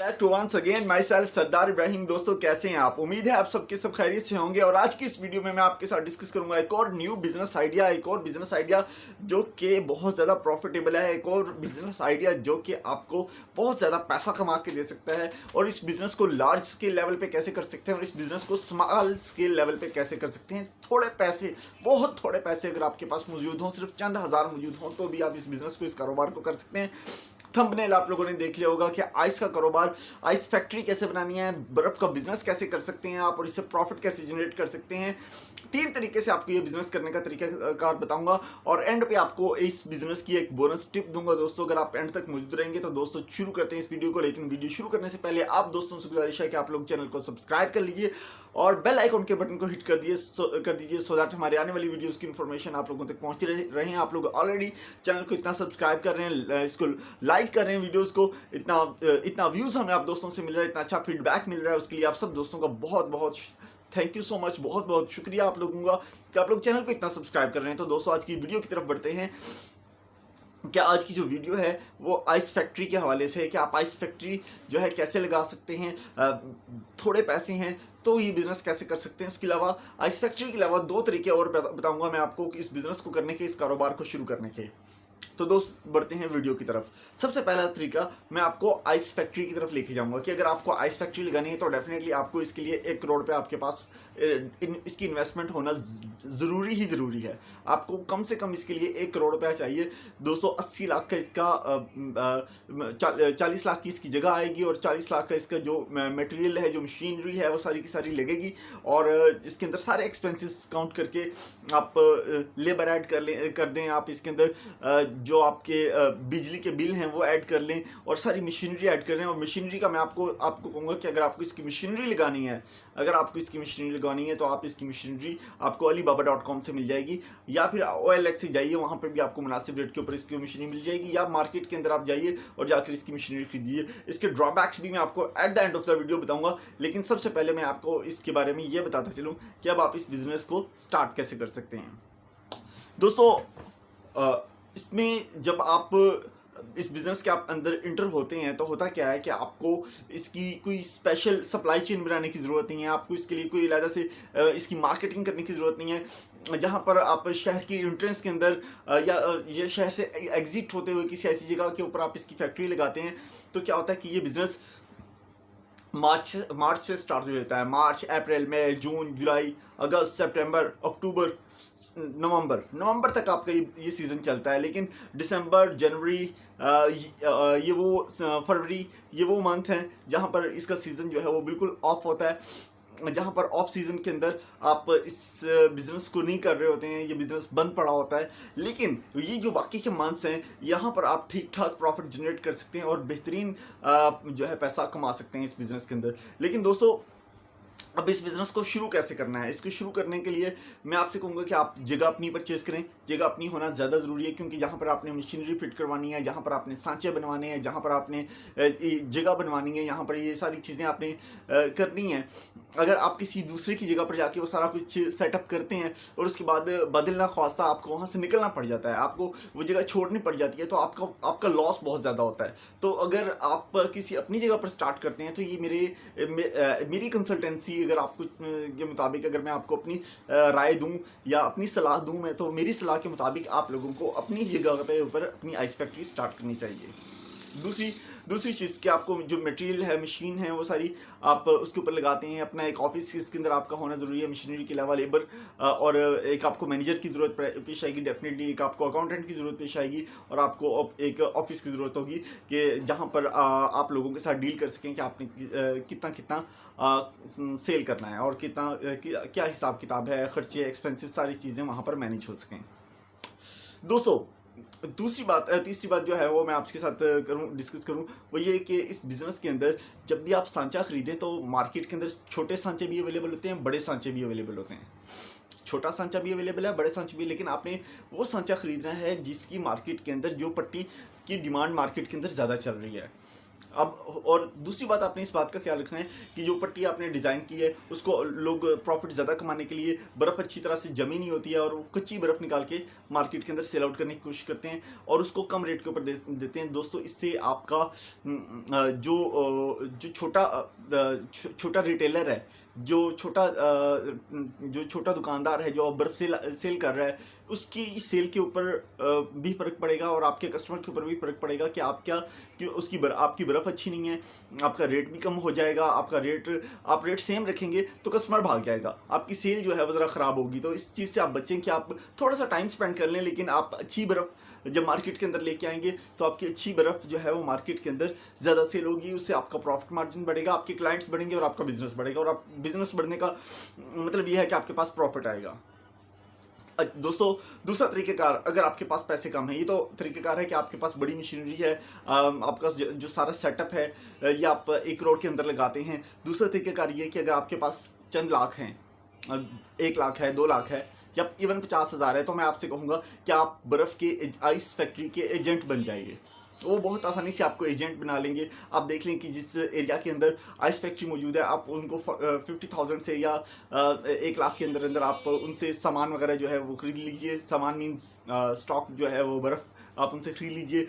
Back to once again myself Sardar Ibrahim. दोस्तों कैसे हैं आप? उम्मीद है आप सबके सब खैरियत से होंगे। और आज की इस वीडियो में मैं आपके साथ डिस्कस करूंगा एक और न्यू बिजनेस आइडिया, एक और बिजनेस आइडिया जो कि बहुत ज़्यादा प्रॉफिटेबल है, एक और बिजनेस आइडिया जो कि आपको बहुत ज़्यादा पैसा कमा के दे सकता है। और इस बिजनेस को लार्ज स्केल लेवल पे कैसे कर सकते हैं और इस बिजनेस को स्मॉल स्केल लेवल पे कैसे कर सकते हैं। थोड़े पैसे, बहुत थोड़े पैसे अगर आपके पास मौजूद हों, सिर्फ चंद हज़ार मौजूद हों, तो भी आप इस बिजनेस को, इस कारोबार को कर सकते हैं। थंबनेल आप लोगों ने देख लिया होगा कि आइस का कारोबार, आइस फैक्ट्री कैसे बनानी है, बर्फ का बिजनेस कैसे कर सकते हैं आप और इससे प्रॉफिट कैसे जनरेट कर सकते हैं। 3 तरीके से आपको ये बिजनेस करने का तरीकाकार बताऊंगा और एंड पे आपको इस बिजनेस की एक बोनस टिप दूंगा। दोस्तों अगर आप एंड तक मौजूद रहेंगे तो दोस्तों शुरू करते हैं इस वीडियो को। लेकिन वीडियो शुरू करने से पहले आप दोस्तों से गुजारिश है कि आप लोग चैनल को सब्सक्राइब कर लीजिए और बेल आइकन के बटन को हिट कर दीजिए सो दैट हमारे आने वाली वीडियोस की इन्फॉर्मेशन आप लोगों तक पहुंचती रहे हैं। आप लोग ऑलरेडी चैनल को इतना सब्सक्राइब कर रहे हैं, इसको लाइक कर रहे हैं वीडियोस को, इतना व्यूज हमें आप दोस्तों से मिल रहा है, इतना अच्छा फीडबैक मिल रहा है, उसके लिए आप सब दोस्तों का बहुत बहुत थैंक यू सो मच, बहुत बहुत शुक्रिया आप लोगों का कि आप लोग चैनल को इतना सब्सक्राइब कर रहे हैं। तो दोस्तों आज की वीडियो की तरफ बढ़ते हैं। क्या आज की जो वीडियो है वो आइस फैक्ट्री के हवाले से है कि आप आइस फैक्ट्री जो है कैसे लगा सकते हैं। थोड़े पैसे हैं तो ये बिज़नेस कैसे कर सकते हैं। उसके अलावा आइस फैक्ट्री के अलावा 2 तरीके और बताऊंगा मैं आपको कि इस बिज़नेस को करने के, इस कारोबार को शुरू करने के। तो दोस्त बढ़ते हैं वीडियो की तरफ। सबसे पहला तरीका मैं आपको आइस फैक्ट्री की तरफ लेके जाऊंगा कि अगर आपको आइस फैक्ट्री लगानी है तो डेफिनेटली आपको इसके लिए 1 करोड़ पे आपके पास इसकी इन्वेस्टमेंट होना ज़रूरी है। आपको कम से कम इसके लिए 1 करोड़ रुपया चाहिए। 280 लाख का इसका 40 लाख की इसकी जगह आएगी और 40 लाख का इसका जो मटेरियल है, जो मशीनरी है, वो सारी की सारी लगेगी। और इसके अंदर सारे एक्सपेंसेस काउंट करके आप लेबर ऐड कर दें, आप इसके अंदर जो आपके बिजली के बिल हैं वो ऐड कर लें और सारी मशीनरी ऐड कर लें। और मशीनरी का मैं आपको कहूँगा कि अगर आपको इसकी मशीनरी लगानी है, तो आप इसकी मशीनरी आपको alibaba.com से मिल जाएगी या फिर OLX से जाइए, वहाँ पर भी आपको मुनासिब रेट के ऊपर इसकी मशीनरी मिल जाएगी। या मार्केट के अंदर आप जाइए और जाकर इसकी मशीनरी खरीदिए। इसके ड्रॉबैक्स भी मैं आपको at the end of the video बताऊँगा, लेकिन सबसे पहले मैं आपको इसके बारे में ये बताता चलूँ कि अब आप इस बिज़नेस को स्टार्ट कैसे कर सकते हैं। दोस्तों इसमें जब आप इस बिज़नेस के आप अंदर इंटर होते हैं तो होता क्या है कि आपको इसकी कोई स्पेशल सप्लाई चेन बनाने की ज़रूरत नहीं है। आपको इसके लिए कोई अलग से इसकी मार्केटिंग करने की ज़रूरत नहीं है। जहाँ पर आप शहर की एंट्रेंस के अंदर या ये शहर से एग्जिट होते हुए किसी ऐसी जगह के ऊपर आप इसकी फैक्ट्री लगाते हैं तो क्या होता है कि ये बिज़नेस मार्च से स्टार्ट हो जाता है। मार्च, अप्रैल, मई, जून, जुलाई, अगस्त, सितंबर, अक्टूबर, नवंबर तक आपका ये सीज़न चलता है। लेकिन दिसंबर, जनवरी, ये वो फरवरी, ये वो मंथ हैं जहाँ पर इसका सीज़न जो है वो बिल्कुल ऑफ होता है। जहाँ पर ऑफ सीज़न के अंदर आप इस बिज़नेस को नहीं कर रहे होते हैं, ये बिज़नेस बंद पड़ा होता है। लेकिन ये जो बाकी के मंथ्स हैं यहाँ पर आप ठीक ठाक प्रॉफिट जनरेट कर सकते हैं और बेहतरीन जो है पैसा कमा सकते हैं इस बिज़नेस के अंदर। लेकिन दोस्तों अब इस बिज़नेस को शुरू कैसे करना है? इसको शुरू करने के लिए मैं आपसे कहूँगा कि आप जगह अपनी परचेज़ करें। जगह अपनी होना ज़्यादा ज़रूरी है क्योंकि जहाँ पर आपने मशीनरी फिट करवानी है, जहाँ पर आपने सांचे बनवाने हैं, जहाँ पर आपने जगह बनवानी है, यहाँ पर ये सारी चीज़ें आपने करनी है। अगर आप किसी दूसरे की जगह पर जाके वो सारा कुछ सेटअप करते हैं और उसके बाद बदलना ख्वास्ता आपको वहाँ से निकलना पड़ जाता है, आपको वो जगह छोड़नी पड़ जाती है, तो आपका लॉस बहुत ज़्यादा होता है। तो अगर आप किसी अपनी जगह पर स्टार्ट करते हैं तो ये मेरी कंसल्टेंसी अगर आपको के मुताबिक अगर मैं आपको अपनी राय दूं या अपनी सलाह दूं, मैं तो मेरी सलाह के मुताबिक आप लोगों को अपनी जगह पे ऊपर अपनी आइस फैक्ट्री स्टार्ट करनी चाहिए। दूसरी चीज़ कि आपको जो मटेरियल है, मशीन है, वो सारी आप उसके ऊपर लगाते हैं। अपना एक ऑफिस इसके अंदर आपका होना ज़रूरी है, मशीनरी के अलावा लेबर और एक आपको मैनेजर की ज़रूरत पेश आएगी, डेफिनेटली एक आपको अकाउंटेंट की ज़रूरत पेश आएगी और आपको एक ऑफिस की ज़रूरत होगी कि जहाँ पर आप लोगों के साथ डील कर सकें कि आपने कितना सेल करना है और क्या हिसाब किताब है, खर्चे, एक्सपेंसेस, सारी चीज़ें वहाँ पर मैनेज हो सकें। दोस्तों तीसरी बात जो है वो मैं आपके साथ डिस्कस करूं, वो ये कि इस बिज़नेस के अंदर जब भी आप सांचा ख़रीदें तो मार्केट के अंदर छोटे सांचे भी अवेलेबल होते हैं, बड़े सांचे भी अवेलेबल होते हैं। छोटा सांचा भी अवेलेबल है, बड़े सांचे भी, लेकिन आपने वो सांचा ख़रीदना है जिसकी मार्केट के अंदर, जो पट्टी की डिमांड मार्केट के अंदर ज़्यादा चल रही है। अब और दूसरी बात, आपने इस बात का ख्याल रखना है कि जो पट्टी आपने डिज़ाइन की है उसको लोग प्रॉफिट ज़्यादा कमाने के लिए बर्फ़ अच्छी तरह से जमी नहीं होती है और वो कच्ची बर्फ़ निकाल के मार्केट के अंदर सेल आउट करने की कोशिश करते हैं और उसको कम रेट के ऊपर देते हैं। दोस्तों, इससे आपका जो छोटा रिटेलर है, जो छोटा दुकानदार है, जो बर्फ़ सेल कर रहा है, उसकी सेल के ऊपर भी फ़र्क पड़ेगा और आपके कस्टमर के ऊपर भी फ़र्क पड़ेगा कि आपकी बर्फ़ अच्छी नहीं है, आपका रेट भी कम हो जाएगा। आप रेट सेम रखेंगे तो कस्टमर भाग जाएगा, आपकी सेल जो है वो ज़रा ख़राब होगी। तो इस चीज़ से आप बचें कि आप थोड़ा सा टाइम स्पेंड कर लें, लेकिन आप अच्छी बर्फ़ जब मार्केट के अंदर लेके आएंगे तो आपकी अच्छी बर्फ़ जो है वो मार्केट के अंदर ज़्यादा सेल होगी, उससे आपका प्रॉफिट मार्जिन बढ़ेगा, आपके क्लाइंट्स बढ़ेंगे और आपका बिजनेस बढ़ेगा। और आप बिजनेस बढ़ने का मतलब ये है कि आपके पास प्रॉफिट आएगा। दोस्तों, दूसरा तरीक़ेकार, अगर आपके पास पैसे कम है, ये तो तरीक़ेकार है कि आपके पास बड़ी मशीनरी है, आपका जो सारा सेटअप है ये आप 1 करोड़ के अंदर लगाते हैं। दूसरा तरीक़ेकार ये है कि अगर आपके पास चंद लाख हैं, 1 लाख है, 2 लाख है या इवन 50,000 है, तो मैं आपसे कहूँगा कि आप बर्फ़ के आइस फैक्ट्री के एजेंट बन जाइए। वो बहुत आसानी से आपको एजेंट बना लेंगे। आप देख लें कि जिस एरिया के अंदर आइस फैक्ट्री मौजूद है, आप उनको 50,000 से या 1 लाख के अंदर अंदर आप उनसे सामान वगैरह जो है वो ख़रीद लीजिए। सामान मीन्स स्टॉक जो है वो बर्फ़ आप उनसे ख़रीद लीजिए।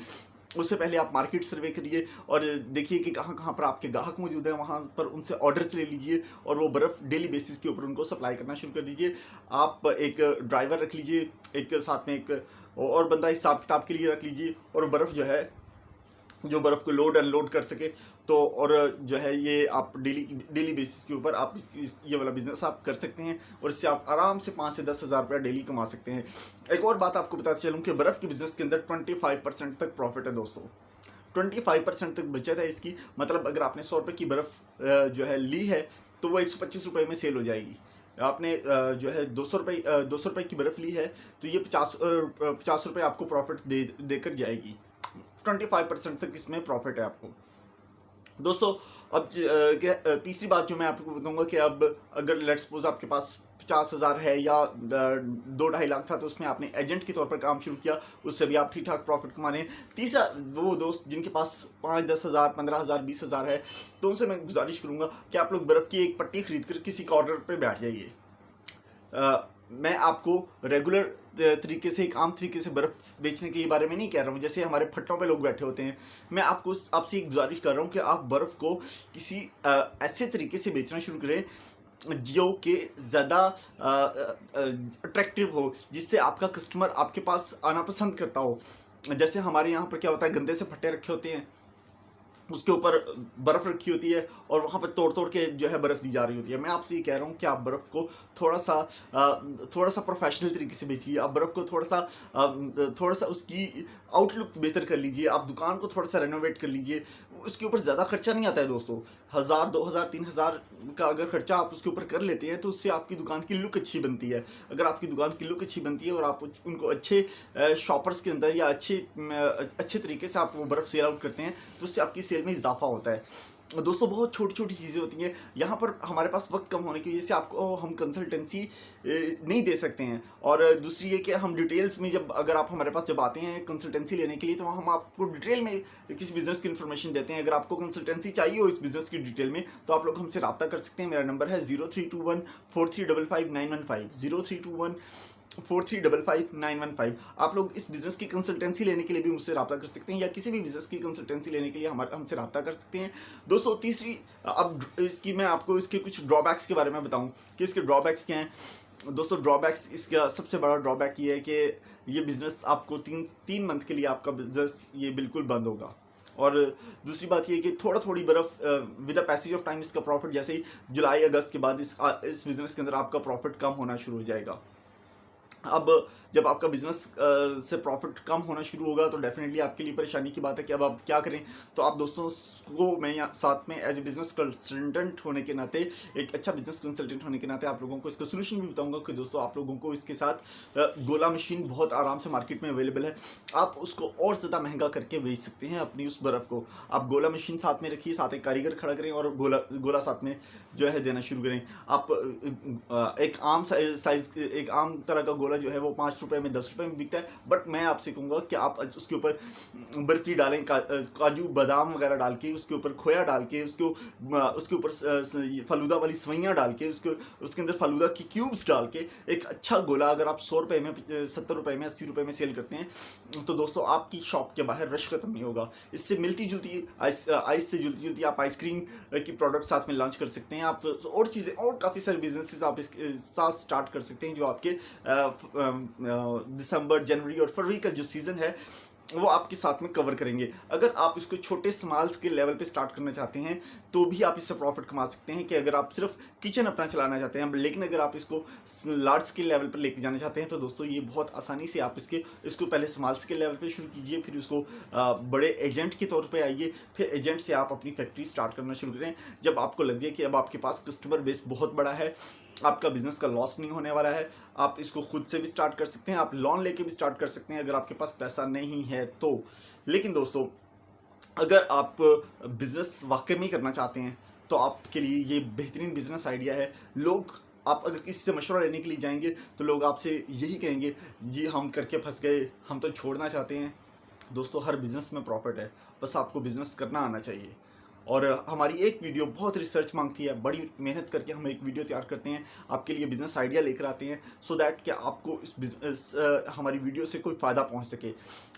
उससे पहले आप मार्केट सर्वे करिए और देखिए कि कहाँ कहाँ पर आपके ग्राहक मौजूद हैं, वहाँ पर उनसे ऑर्डर्स ले लीजिए और वो बर्फ़ डेली बेसिस के ऊपर उनको सप्लाई करना शुरू कर दीजिए। आप एक ड्राइवर रख लीजिए, एक साथ में एक और बंदा हिसाब किताब के लिए रख लीजिए और बर्फ़ जो है, जो बर्फ़ को लोड अनलोड कर सके। तो और जो है ये आप डेली बेसिस के ऊपर आप ये वाला बिज़नेस आप कर सकते हैं और इससे आप आराम से 5 से 10 हज़ार रुपया डेली कमा सकते हैं। एक और बात आपको बताते चलूँ कि बर्फ़ के बिज़नेस के अंदर 25% तक प्रॉफिट है दोस्तों। 25% तक बचत है इसकी। मतलब अगर आपने 100 रुपये की बर्फ़ जो है ली है तो वो 125 रुपये में सेल हो जाएगी। आपने जो है 200 रुपये की बर्फ़ ली है तो ये 50 रुपये आपको प्रॉफिट देकर जाएगी। 25% तक इसमें प्रॉफिट है आपको। दोस्तों, अब तीसरी बात जो मैं आपको बताऊंगा कि अब अगर लेट्स सपोज आपके पास 50,000 है या 2-2.5 लाख था, तो उसमें आपने एजेंट के तौर पर काम शुरू किया, उससे भी आप ठीक ठाक प्रॉफिट कमा रहे हैं। तीसरा, वो दोस्त जिनके पास 5-10 हज़ार, 15 हज़ार, 20 हज़ार है, तो उनसे मैं गुजारिश करूँगा कि आप लोग बर्फ़ की एक पट्टी खरीद कर किसी कॉर्नर पर बैठ जाइए। मैं आपको रेगुलर तरीके से, एक आम तरीके से बर्फ़ बेचने के बारे में नहीं कह रहा हूँ, जैसे हमारे फट्टों पे लोग बैठे होते हैं। मैं आपसे एक गुजारिश कर रहा हूँ कि आप बर्फ़ को किसी ऐसे तरीके से बेचना शुरू करें जो कि ज़्यादा अट्रैक्टिव हो, जिससे आपका कस्टमर आपके पास आना पसंद करता हो। जैसे हमारे यहाँ पर क्या होता है, गंदे से फट्टे रखे होते हैं, उसके ऊपर बर्फ़ रखी होती है और वहाँ पर तोड़ तोड़ के जो है बर्फ़ दी जा रही होती है। मैं आपसे ये कह रहा हूँ कि आप बर्फ़ को थोड़ा सा प्रोफेशनल तरीके से बेचिए। आप बर्फ़ को थोड़ा सा उसकी आउटलुक बेहतर कर लीजिए। आप दुकान को थोड़ा सा रेनोवेट कर लीजिए। उसके ऊपर ज़्यादा खर्चा नहीं आता है दोस्तों। 1,000, 2,000, 3,000 का अगर खर्चा आप उसके ऊपर कर लेते हैं तो उससे आपकी दुकान की लुक अच्छी बनती है। अगर आपकी दुकान की लुक अच्छी बनती है और आप उनको अच्छे शॉपर्स के अंदर या अच्छे तरीके से आप वो बर्फ़ सेल आउट करते हैं तो उससे आपकी सेल में इजाफा होता है। दोस्तों, बहुत छोटी छोटी चीज़ें होती हैं। यहाँ पर हमारे पास वक्त कम होने की वजह से आपको हम कंसल्टेंसी नहीं दे सकते हैं। और दूसरी ये कि हम डिटेल्स में अगर आप हमारे पास जब आते हैं कंसल्टेंसी लेने के लिए, तो हम आपको डिटेल में किसी बिज़नेस की इन्फॉर्मेशन देते हैं। अगर आपको कंसल्टेंसी चाहिए हो इस बिज़नेस की डिटेल में, तो आप लोग हमसे रब्ता कर सकते हैं। मेरा नंबर है 03214355 915 03255915। आप लोग इस बिज़नेस की कंसल्टेंसी लेने के लिए भी मुझसे रब्ता कर सकते हैं या किसी भी बिज़नेस की कंसल्टेंसी लेने के लिए हमसे रब्ता कर सकते हैं। दोस्तों, तीसरी, अब मैं आपको इसके कुछ ड्रॉबैक्स के बारे में बताऊं कि इसके ड्रॉबैक्स क्या हैं। दोस्तों, ड्रॉबैक्स, इसका सबसे बड़ा ड्रॉबैक ये है कि ये बिज़नेस आपको 3 मंथ के लिए आपका बिज़नेस ये बिल्कुल बंद होगा। और दूसरी बात ये है कि थोड़ी बर्फ़ with the passage of time इसका प्रॉफिट जैसे ही जुलाई अगस्त के बाद इस बिज़नेस के अंदर आपका प्रॉफिट कम होना शुरू हो जाएगा। अब जब आपका बिज़नेस से प्रॉफिट कम होना शुरू होगा तो डेफिनेटली आपके लिए परेशानी की बात है कि अब आप क्या करें। तो आप दोस्तों को मैं यहाँ साथ में एज ए बिज़नेस कंसल्टेंट होने के नाते, एक अच्छा बिज़नेस कंसल्टेंट होने के नाते आप लोगों को इसका सोल्यूशन भी बताऊंगा कि दोस्तों आप लोगों को इसके साथ गोला मशीन बहुत आराम से मार्केट में अवेलेबल है। आप उसको और ज़्यादा महंगा करके बेच सकते हैं अपनी उस बर्फ़ को। आप गोला मशीन साथ में रखिए, साथ एक कारीगर खड़ा करें और गोला साथ में जो है देना शुरू करें। आप एक आम तरह का गोला वाला जो है वो 5 रुपये में 10 रुपये में बिकता है, बट मैं आपसे कहूँगा कि आप उसके ऊपर बर्फी डालें, काजू बादाम वगैरह डाल के, उसके ऊपर खोया डाल के, उसके ऊपर फलूदा वाली सवैयाँ डाल के, उसके अंदर फलूदा की क्यूब्स डाल के एक अच्छा गोला अगर आप 100 रुपये में, 70 रुपये में, 80 रुपये में सेल करते हैं तो दोस्तों आपकी शॉप के बाहर रश खत्म नहीं होगा। इससे मिलती जुलती आइस से जुलती जुलती आप आइसक्रीम की प्रोडक्ट साथ में लॉन्च कर सकते हैं। आप और चीज़ें और काफ़ी सारे बिजनेसेस आप इसके साथ स्टार्ट कर सकते हैं जो आपके दिसंबर, जनवरी और फरवरी का जो सीज़न है वो आपके साथ में कवर करेंगे। अगर आप इसको छोटे स्मॉल स्केल लेवल पे स्टार्ट करना चाहते हैं तो भी आप इससे प्रॉफिट कमा सकते हैं, कि अगर आप सिर्फ किचन अपना चलाना चाहते हैं, लेकिन अगर आप इसको लार्ज स्केल लेवल पर लेके जाना चाहते हैं तो दोस्तों ये बहुत आसानी से आप इसको पहले स्मॉल स्केल लेवल पे शुरू कीजिए, फिर उसको बड़े एजेंट के तौर पे आइए, फिर एजेंट से आप अपनी फैक्ट्री स्टार्ट करना शुरू करें। जब आपको लग जाए कि अब आपके पास कस्टमर बेस बहुत बड़ा है, आपका बिजनेस का लॉस नहीं होने वाला है, आप इसको खुद से भी स्टार्ट कर सकते हैं, आप लोन लेके भी स्टार्ट कर सकते हैं अगर आपके पास पैसा नहीं है तो। लेकिन दोस्तों अगर आप बिजनेस वाकई में करना चाहते हैं तो आपके लिए ये बेहतरीन बिजनेस आइडिया है। आप अगर किसी से मशवरा लेने के लिए जाएंगे तो लोग आपसे यही कहेंगे, जी हम करके फंस गए, हम तो छोड़ना चाहते हैं। दोस्तों हर बिज़नेस में प्रॉफिट है, बस आपको बिज़नेस करना आना चाहिए। और हमारी एक वीडियो बहुत रिसर्च मांगती है, बड़ी मेहनत करके हम एक वीडियो तैयार करते हैं, आपके लिए बिज़नेस आइडिया लेकर आते हैं, सो दैट कि आपको हमारी वीडियो से कोई फ़ायदा पहुंच सके।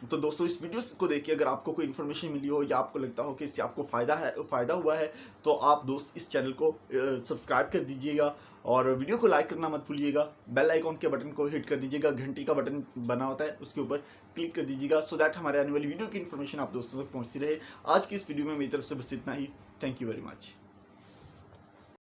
तो दोस्तों इस वीडियो को देख के अगर आपको कोई इन्फॉर्मेशन मिली हो या आपको लगता हो कि इससे आपको फ़ायदा हुआ है तो आप दोस्त इस चैनल को सब्सक्राइब कर दीजिएगा और वीडियो को लाइक करना मत भूलिएगा। बेल आइकॉन के बटन को हिट कर दीजिएगा, घंटी का बटन बना होता है उसके ऊपर क्लिक कर दीजिएगा, सो दैट हमारे आने वाली वीडियो की इन्फॉर्मेशन आप दोस्तों तक पहुंचती रहे। आज की इस वीडियो में मेरी तरफ से बस इतना ही। Thank you very much.